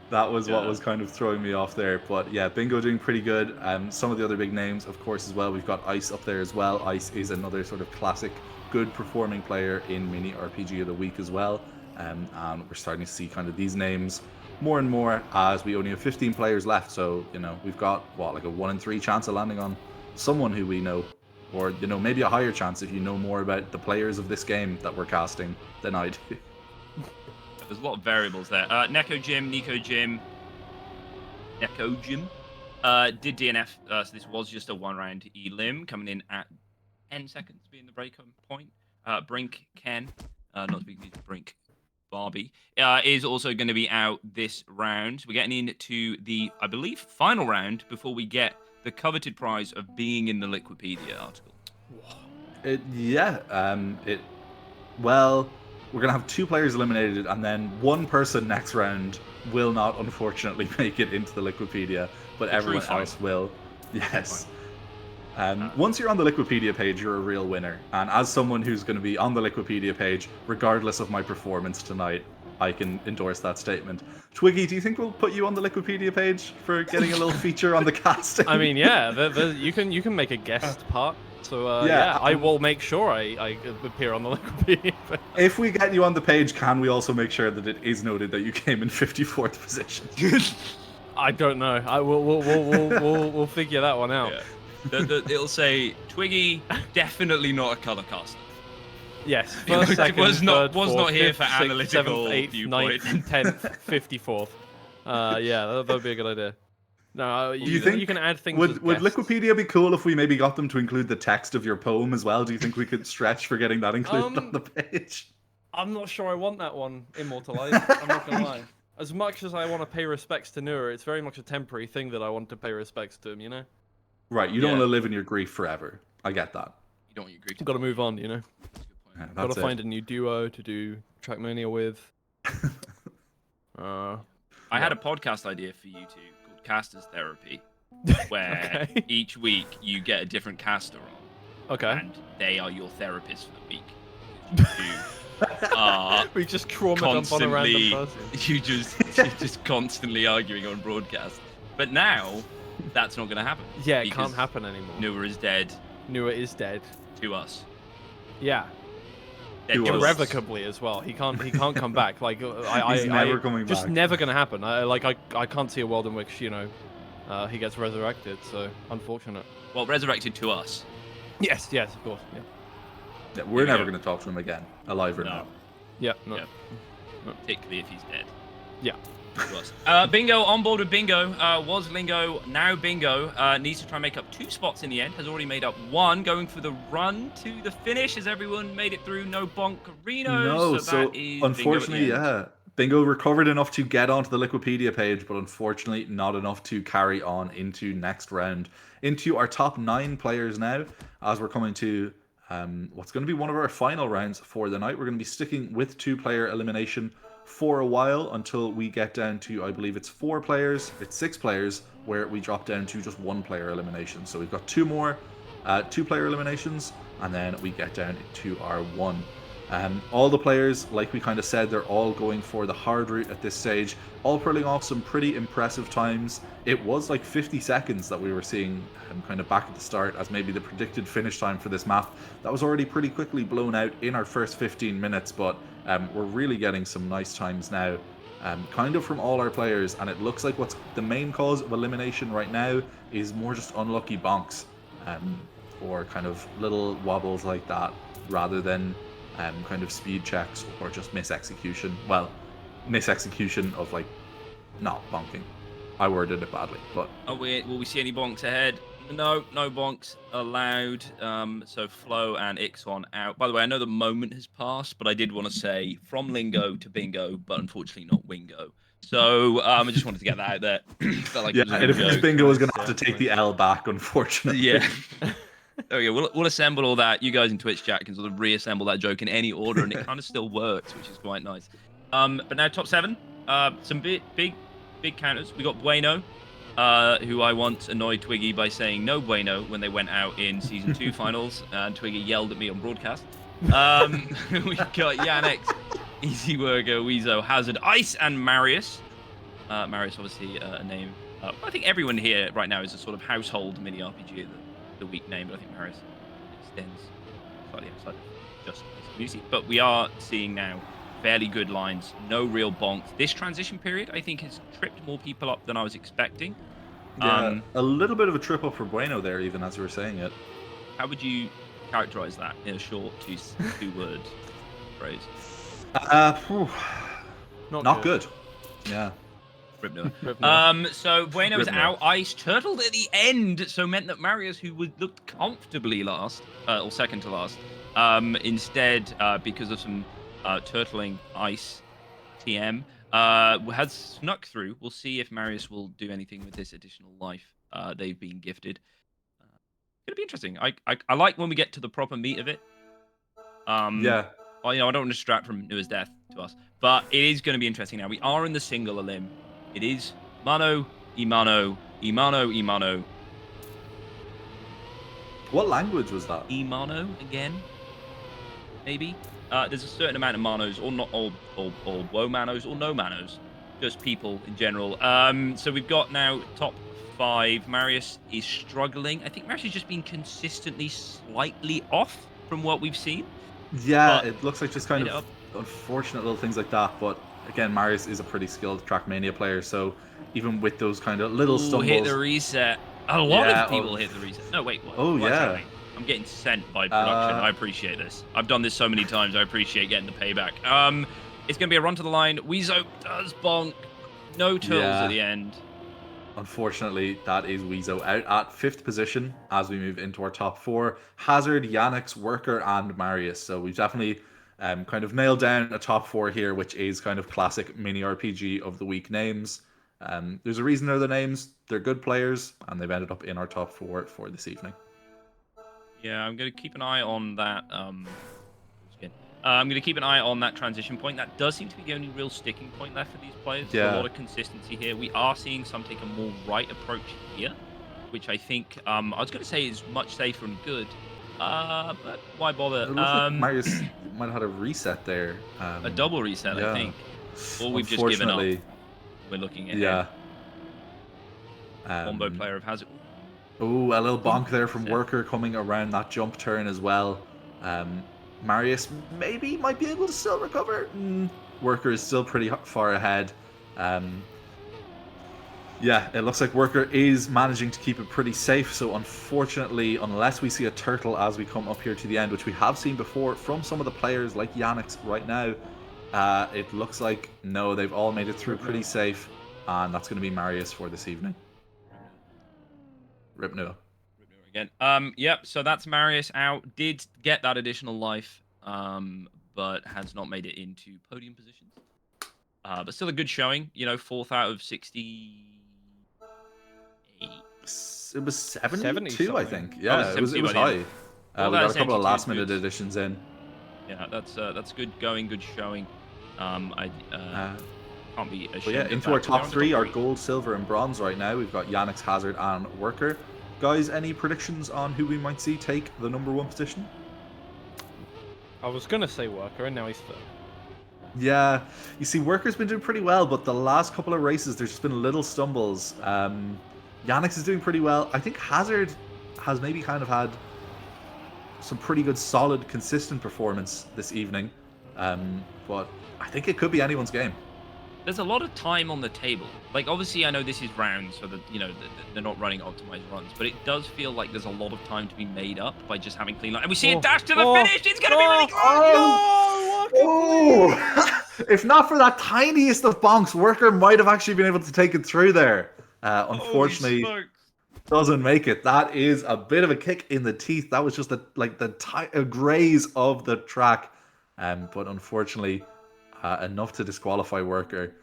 that was what was kind of throwing me off there. But yeah, Bingo doing pretty good. Some of the other big names, of course, as well. We've got Ice up there as well. Ice is another sort of classic, good performing player in mini RPG of the week as well. And we're starting to see kind of these names more and more as we only have 15 players left. So, we've got, like a 1 in 3 chance of landing on someone who we know. Or, maybe a higher chance if you know more about the players of this game that we're casting than I do. There's a lot of variables there. Neko Jim did DNF, so this was just a 1-round elim, coming in at 10 seconds being the break point. Brink Ken, not to be confused with Brink Barbie, is also going to be out this round. We're getting into the, I believe, final round before we get the coveted prize of being in the Liquipedia article? Well, we're gonna have 2 players eliminated, and then 1 person next round will not, unfortunately, make it into the Liquipedia, but everyone else will. Yes. Once you're on the Liquipedia page, you're a real winner. And as someone who's going to be on the Liquipedia page, regardless of my performance tonight, I can endorse that statement. Twiggy, do you think we'll put you on the Liquipedia page for getting a little feature on the casting? I mean, yeah, you can make a guest part. So I will make sure I appear on the Wikipedia. If we get you on the page, can we also make sure that it is noted that you came in 54th position? I don't know. We'll figure that one out. Yeah. It'll say Twiggy, definitely not a color caster. Yes, first, second, was not here fifth, for sixth, analytical 7th, 8th, viewpoint. 9th, 10th, 54th. Yeah, that'd be a good idea. No, Do you think you can add things. Would as guests. Liquipedia be cool if we maybe got them to include the text of your poem as well? Do you think we could stretch for getting that included on the page? I'm not sure I want that one immortalized. I'm not gonna lie. As much as I want to pay respects to Noor, it's very much a temporary thing that I want to pay respects to him. You know. Right. You don't want to live in your grief forever. I get that. You don't want your grief. Got to move on. You know. Yeah, Got to find a new duo to do Trackmania with. I had a podcast idea for you two called Casters Therapy, where each week you get a different caster on. Okay. And they are your therapist for the week. We just trauma dump on a random person. You're just constantly arguing on broadcast. But now, that's not going to happen. Yeah, it can't happen anymore. Noor is dead. Noor is dead. To us. Yeah. Irrevocably as well. He can't come back. Like He's never coming back. Just never gonna happen. I can't see a world in which he gets resurrected. So unfortunate. Well, resurrected to us. Yes, of course. Yeah, we're never going to talk to him again, alive or not. Yeah, no. Yeah. Particularly if he's dead. Yeah. Bingo on board with Bingo. Was Lingo, now Bingo. Needs to try and make up 2 spots in the end. Has already made up 1. Going for the run to the finish. Has everyone made it through? No Bonkerinos. No, so unfortunately, Bingo recovered enough to get onto the Liquipedia page, but unfortunately not enough to carry on into next round. Into our top 9 players now, as we're coming to what's going to be one of our final rounds for the night. We're going to be sticking with 2-player elimination for a while until we get down to, I believe it's 4 players, it's 6 players, where we drop down to just 1-player elimination. So we've got 2 more 2-player eliminations, and then we get down to our 1. All the players, like we kind of said, they're all going for the hard route at this stage, all pulling off some pretty impressive times. It was like 50 seconds that we were seeing kind of back at the start as maybe the predicted finish time for this map. That was already pretty quickly blown out in our first 15 minutes, but we're really getting some nice times now, kind of from all our players, and it looks like what's the main cause of elimination right now is more just unlucky bonks, or kind of little wobbles like that, rather than kind of speed checks or just misexecution. Well, misexecution of like not bonking. I worded it badly, but will we see any bonks ahead? No bonks allowed. So Flo and Ixon out. By the way, I know the moment has passed, but I did want to say from Lingo to Bingo, but unfortunately not Wingo. So I just wanted to get that out there. Felt like it appears Bingo was going to have to take the L back, unfortunately. Yeah. There we go. We'll assemble all that. You guys in Twitch chat can sort of reassemble that joke in any order, and it kind of still works, which is quite nice. But now top 7. Some big counters. We got Bueno, who I once annoyed Twiggy by saying no bueno when they went out in season 2 finals, and Twiggy yelled at me on broadcast. We got Yannick, Easy Worker, Weezo, Hazard, Ice, and Marius. Marius, obviously, a name. I think everyone here right now is a sort of household mini RPG. The weak name, but I think Marius extends slightly outside of just music. But we are seeing now fairly good lines, no real bonks. This transition period, I think, has tripped more people up than I was expecting. Yeah, a little bit of a trip up for Bueno there, even as you were saying it. How would you characterize that in a short 2-word phrase? Not good. Yeah. So Bueno's out. Ice turtled at the end, so meant that Marius, who looked comfortably last, or second to last, instead, because of some turtling Ice TM, has snuck through. We'll see if Marius will do anything with this additional life they've been gifted. It'll be interesting. I like when we get to the proper meat of it. Yeah. Well, I don't want to distract from Nua's death to us, but it is going to be interesting now. We are in the single elim. It is mano, imano, imano, imano. What language was that? Imano again, maybe. There's a certain amount of manos, or not all woe manos, or no manos, just people in general. So we've got now top 5. Marius is struggling. I think Marius has just been consistently slightly off from what we've seen. Yeah, But it looks like just kind of unfortunate little things like that. But again, Marius is a pretty skilled Trackmania player, so even with those kind of little stumbles, hit the reset. A lot of people hit the reset. No, wait, what? Oh, What's yeah. happening? I'm getting sent by production. I appreciate this. I've done this so many times. I appreciate getting the payback. It's going to be a run to the line. Weezo does bonk. No turtles at the end. Unfortunately, that is Weezo out at 5th position as we move into our top 4. Hazard, Yannick's, Worker, and Marius. So we've definitely kind of nailed down a top 4 here, which is kind of classic mini RPG of the week names. There's a reason they're the names. They're good players, and they've ended up in our top 4 for this evening. Yeah, I'm going to keep an eye on that. I'm going to keep an eye on that transition point. That does seem to be the only real sticking point left for these players. Yeah. There's a lot of consistency here. We are seeing some take a more right approach here, which I think I was going to say is much safer and good. But why bother? It looks like Marius might have had a reset there. A double reset, I think. Or we've just given up. We're looking at combo player of Hazard. Oh, a little bonk there from Worker coming around that jump turn as well. Marius maybe might be able to still recover. Worker is still pretty far ahead. Yeah, it looks like Worker is managing to keep it pretty safe. So unfortunately, unless we see a turtle as we come up here to the end, which we have seen before from some of the players like Yannick's right now, it looks like no, they've all made it through pretty safe. And that's going to be Marius for this evening. Rip Noah. Again. Yep, so that's Marius out. Did get that additional life, but has not made it into podium positions. But still a good showing, 4th out of 68. It was 72, I think. Yeah, it was high. We got a couple of last minute additions in. Yeah, that's good going, good showing. I can't be ashamed. But yeah, into our top 3, our gold, silver, and bronze right now. We've got Yannick's, Hazard, and Worker. Guys, any predictions on who we might see take the number 1 position? I was going to say Worker, and now he's 3rd. Yeah, you see, Worker's been doing pretty well, but the last couple of races, there's just been little stumbles. Yannick's is doing pretty well. I think Hazard has maybe kind of had some pretty good, solid, consistent performance this evening. But I think it could be anyone's game. There's a lot of time on the table. Like, obviously, I know this is rounds, so that they're not running optimized runs, but it does feel like there's a lot of time to be made up by just having clean line. And we see a dash to the finish. It's gonna be really close. If not for that tiniest of bonks, Worker might have actually been able to take it through there. Unfortunately, doesn't make it. That is a bit of a kick in the teeth. That was just a graze of the track, but unfortunately. Enough to disqualify Worker.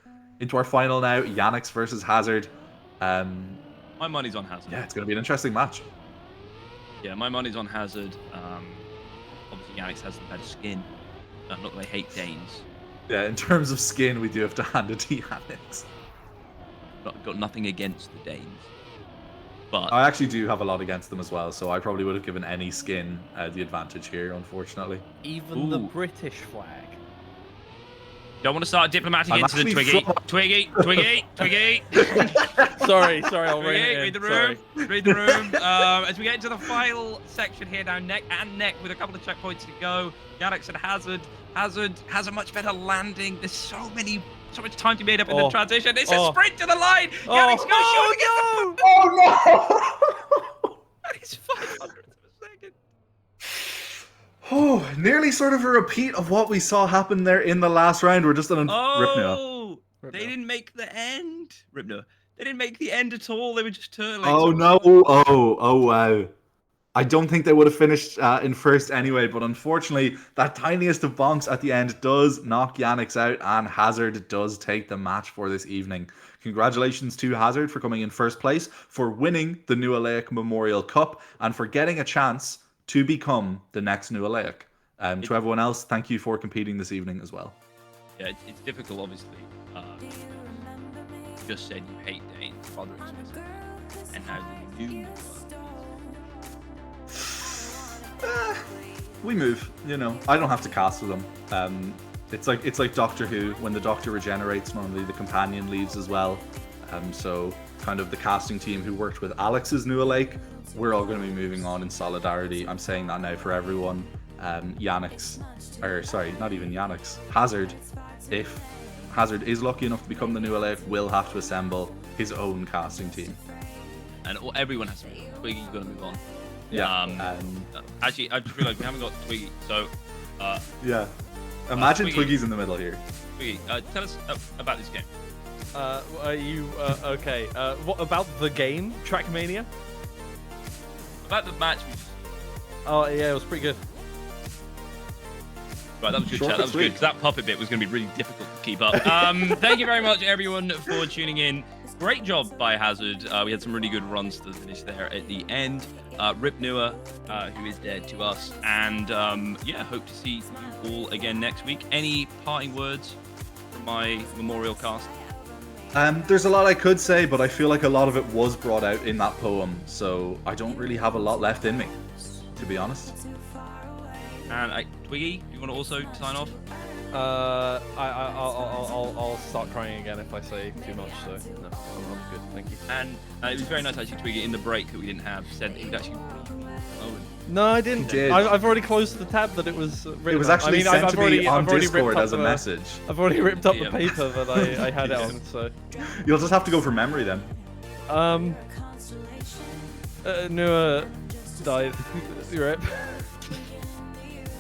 Into our final now, Yannick's versus Hazard. My money's on Hazard. Yeah, it's going to be an interesting match. Yeah, my money's on Hazard. Obviously, Yannick's has the better skin. Not that I hate Danes. Yeah, in terms of skin, we do have to hand it to Yannick's. Got nothing against the Danes. But I actually do have a lot against them as well, so I probably would have given any skin the advantage here, unfortunately. Even the British flag. Don't want to start a diplomatic incident, Twiggy. Twiggy. sorry, I'll read the room. Read the room. As we get into the final section here now, neck and neck with a couple of checkpoints to go. Yannick's and Hazard. Hazard has a much better landing. There's so much time to be made up in the transition. It's a sprint to the line. Yannick's going short. Oh no! That is 500th of a second. Oh, nearly sort of a repeat of what we saw happen there in the last round. We're just on Ripno. They didn't make the end. Ripno. They didn't make the end at all. They were just turtling. Oh no! Oh wow! I don't think they would have finished in first anyway. But unfortunately, that tiniest of bonks at the end does knock Yannick's out, and Hazard does take the match for this evening. Congratulations to Hazard for coming in first place, for winning the New Alaic Memorial Cup, and for getting a chance to become the next New Alaic. To everyone else, thank you for competing this evening as well. Yeah, it's difficult, obviously. You just said you hate Danes rather explicitly, and now the new We move, you know. I don't have to cast with them. It's like Doctor Who. When the Doctor regenerates, normally the companion leaves as well. So kind of the casting team who worked with Alex's New Alaic, we're all going to be moving on in solidarity. I'm saying that now for everyone. Hazard, if Hazard is lucky enough to become the New Alaic, will have to assemble his own casting team. And everyone has to move on. Twiggy, you've got to move on. Yeah. Actually, I just realised we haven't got Twiggy, so... yeah. Imagine Twiggy. Twiggy's in the middle here. Twiggy, tell us about this game. Are you okay? What about the game, Trackmania? About the match we just... Oh yeah, it was pretty good. Right, that was good Short chat. That but was good, sweet. because that puppet bit was going to be really difficult to keep up. Thank you very much, everyone, for tuning in. Great job by Hazard. We had some really good runs to the finish there at the end. Rip Nua, who is dead to us. And yeah, hope to see you all again next week. Any parting words from my memorial cast? There's a lot I could say, but I feel like a lot of it was brought out in that poem, so I don't really have a lot left in me, to be honest. And Twiggy, you want to also sign off? I'll start crying again if I say too much. So no, I'm good. Thank you. And it was very nice actually, Twiggy, in the break that we didn't have, said that he'd actually. No, I didn't. You did. I've already closed the tab that it was written. It was on. actually I mean, sent I've to already, me on I've already Discord ripped as a up message. I've already ripped up Yeah. the paper that I had it on. So You'll just have to go from memory then. Nua died. Rip.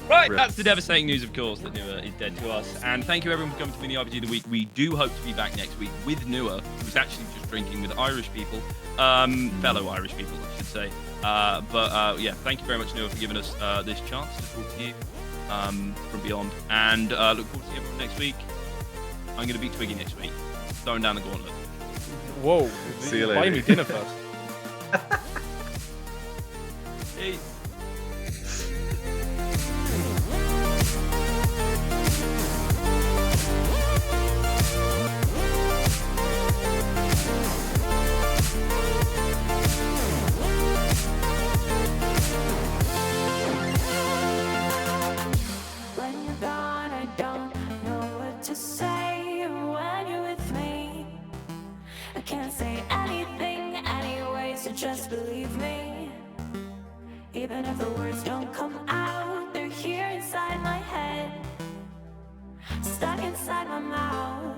Right, Rip. that's the devastating news, of course, that Nua is dead to us. And thank you, everyone, for coming to Mini RPG of the Week. We do hope to be back next week with Nua, who's actually just drinking with Irish people, fellow Irish people, I should say. But yeah, thank you very much, Nua, for giving us this chance to talk to you from beyond. And look forward to seeing everyone next week. I'm going to beat Twiggy next week. Throwing down the gauntlet. Whoa. See you Buy later. me dinner first. Hey. When you're gone, I don't know what to say. When you're with me, I can't say anything anyway, so just believe me. Even if the words don't come out, they're here inside my head, stuck inside my mouth.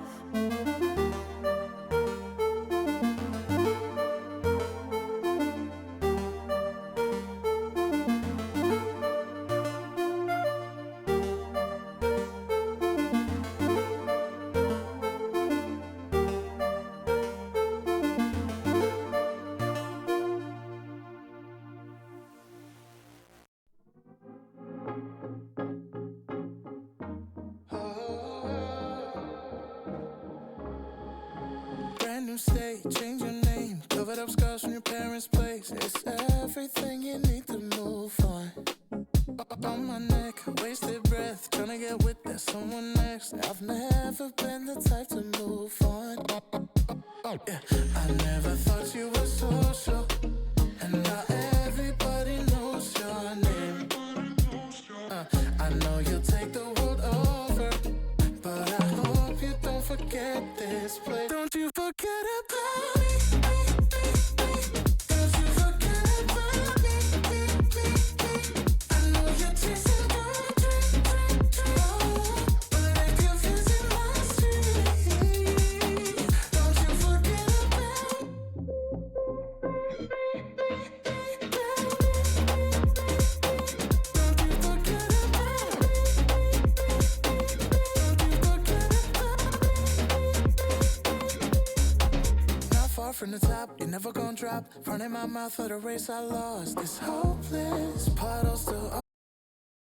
Brand new state, change your name. Covered up scars from your parents' place. It's everything you need to move on. On my neck, wasted breath. Trying to get with that someone next. I've never been the type to move on. Yeah, I never thought you were social. And now everybody knows your name. I know you'll take the world over, but I hope you don't forget this place. Don't you forget about me. Don't you forget about me. I know you're chasing your dream, but if you're facing my street, don't you forget about me. Don't you forget about me. Not far from the top, you're never gonna drop. Running my mouth for the race I lost. It's hopeless, puddles still